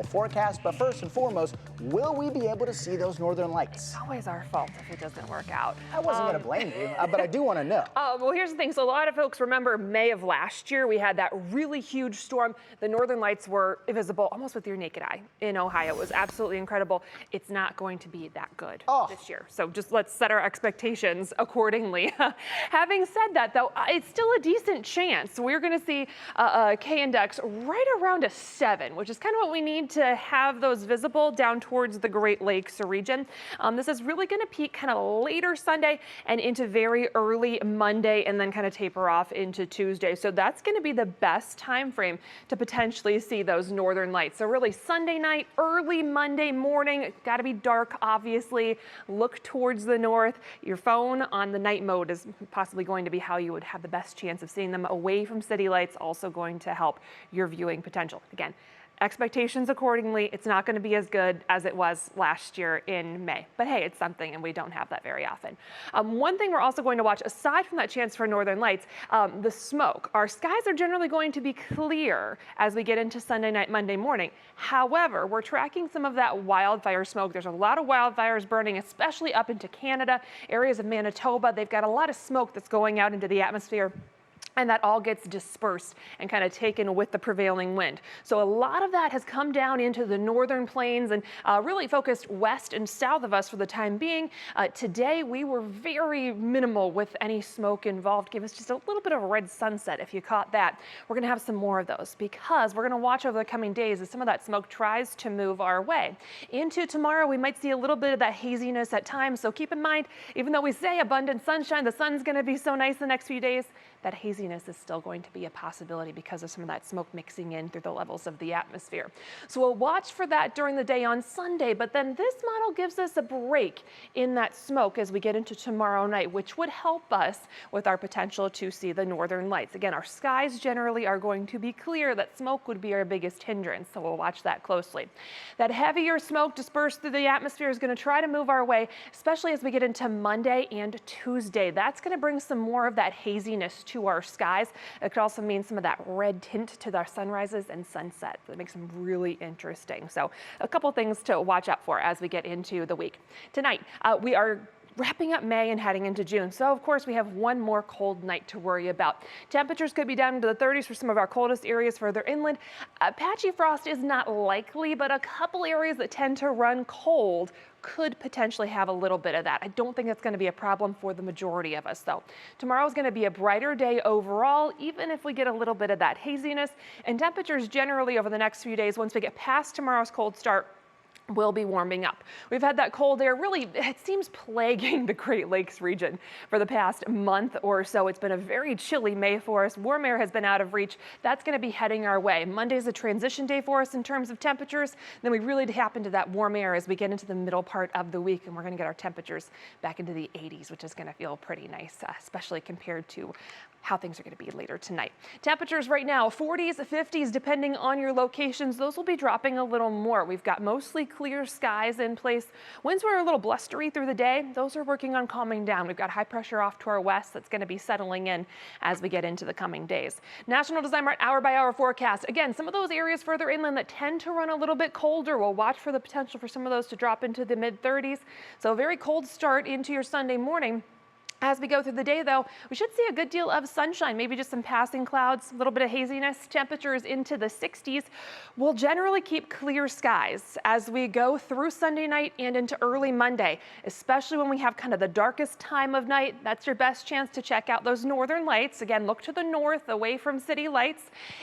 forecast, but first and foremost, will we be able to see those northern lights? It's always our fault if it doesn't work out. I wasn't going to blame you, but I do want to know. Well, here's the thing. So a lot of folks remember May of last year, we had that really huge storm. The northern lights were visible almost with your naked eye in Ohio. It was absolutely incredible. It's not going to be that good this year. So just let's set our expectations accordingly. Having said that, though, it's still a decent chance. We're going to see a K-index right around a 7, which is kind of what we need to have those visible down towards the Great Lakes region. This is really going to peak kind of later Sunday and into very early Monday, and then kind of taper off into Tuesday. So that's going to be the best time frame to potentially see those northern lights. So really Sunday night, early Monday morning. It's got to be dark, obviously. Look towards the north. Your phone on the night mode is possibly going to be how you would have the best chance of seeing them away from city lights. Also going to help your viewing potential. Again, expectations accordingly. It's not going to be as good as it was last year in May, but hey, it's something, and we don't have that very often. One thing we're also going to watch, aside from that chance for northern lights, the smoke. Our skies are generally going to be clear as we get into Sunday night, Monday morning. However, we're tracking some of that wildfire smoke. There's a lot of wildfires burning, especially up into Canada, areas of Manitoba. They've got a lot of smoke that's going out into the atmosphere, and that all gets dispersed and kind of taken with the prevailing wind. So a lot of that has come down into the northern plains and really focused west and south of us for the time being. Today, we were very minimal with any smoke involved. Give us just a little bit of a red sunset if you caught that. We're gonna have some more of those because we're gonna watch over the coming days as some of that smoke tries to move our way. Into tomorrow, we might see a little bit of that haziness at times. So keep in mind, even though we say abundant sunshine, the sun's gonna be so nice the next few days, that haziness is still going to be a possibility because of some of that smoke mixing in through the levels of the atmosphere. So we'll watch for that during the day on Sunday, but then this model gives us a break in that smoke as we get into tomorrow night, which would help us with our potential to see the northern lights. Again, our skies generally are going to be clear. That smoke would be our biggest hindrance, so we'll watch that closely. That heavier smoke dispersed through the atmosphere is going to try to move our way, especially as we get into Monday and Tuesday. That's going to bring some more of that haziness to our skies. It could also mean some of that red tint to our sunrises and sunsets. That makes them really interesting. So a couple things to watch out for as we get into the week. Tonight, we are wrapping up May and heading into June. So of course we have one more cold night to worry about. Temperatures could be down into the 30s for some of our coldest areas further inland. Patchy frost is not likely, but a couple areas that tend to run cold could potentially have a little bit of that. I don't think that's going to be a problem for the majority of us though. Tomorrow is going to be a brighter day overall, even if we get a little bit of that haziness, and temperatures generally over the next few days, once we get past tomorrow's cold start, will be warming up. We've had that cold air really, it seems, plaguing the Great Lakes region for the past month or so. It's been a very chilly May for us. Warm air has been out of reach. That's going to be heading our way. Monday's a transition day for us in terms of temperatures. Then we really tap into that warm air as we get into the middle part of the week, and we're going to get our temperatures back into the 80s, which is going to feel pretty nice, especially compared to how things are going to be later tonight. Temperatures right now, 40s, 50s, depending on your locations. Those will be dropping a little more. We've got mostly clear skies in place. Winds were a little blustery through the day. Those are working on calming down. We've got high pressure off to our west that's going to be settling in as we get into the coming days. National Design Mart hour-by-hour forecast. Again, some of those areas further inland that tend to run a little bit colder, we'll watch for the potential for some of those to drop into the mid-30s. So a very cold start into your Sunday morning. As we go through the day, though, we should see a good deal of sunshine, maybe just some passing clouds, a little bit of haziness. Temperatures into the 60s. We'll generally keep clear skies as we go through Sunday night and into early Monday, especially when we have kind of the darkest time of night. That's your best chance to check out those northern lights. Again, look to the north, away from city lights.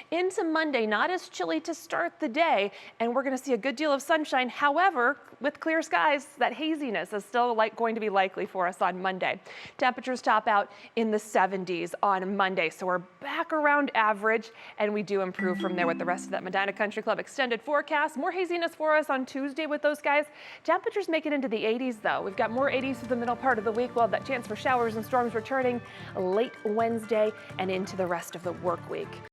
Into Monday, not as chilly to start the day, and we're going to see a good deal of sunshine. However, with clear skies, that haziness is still going to be likely for us on Monday. Temperatures top out in the 70s on Monday, so we're back around average, and we do improve from there with the rest of that Medina Country Club extended forecast. More haziness for us on Tuesday with those guys. Temperatures make it into the 80s though. We've got more 80s for the middle part of the week. We'll have that chance for showers and storms returning late Wednesday and into the rest of the work week.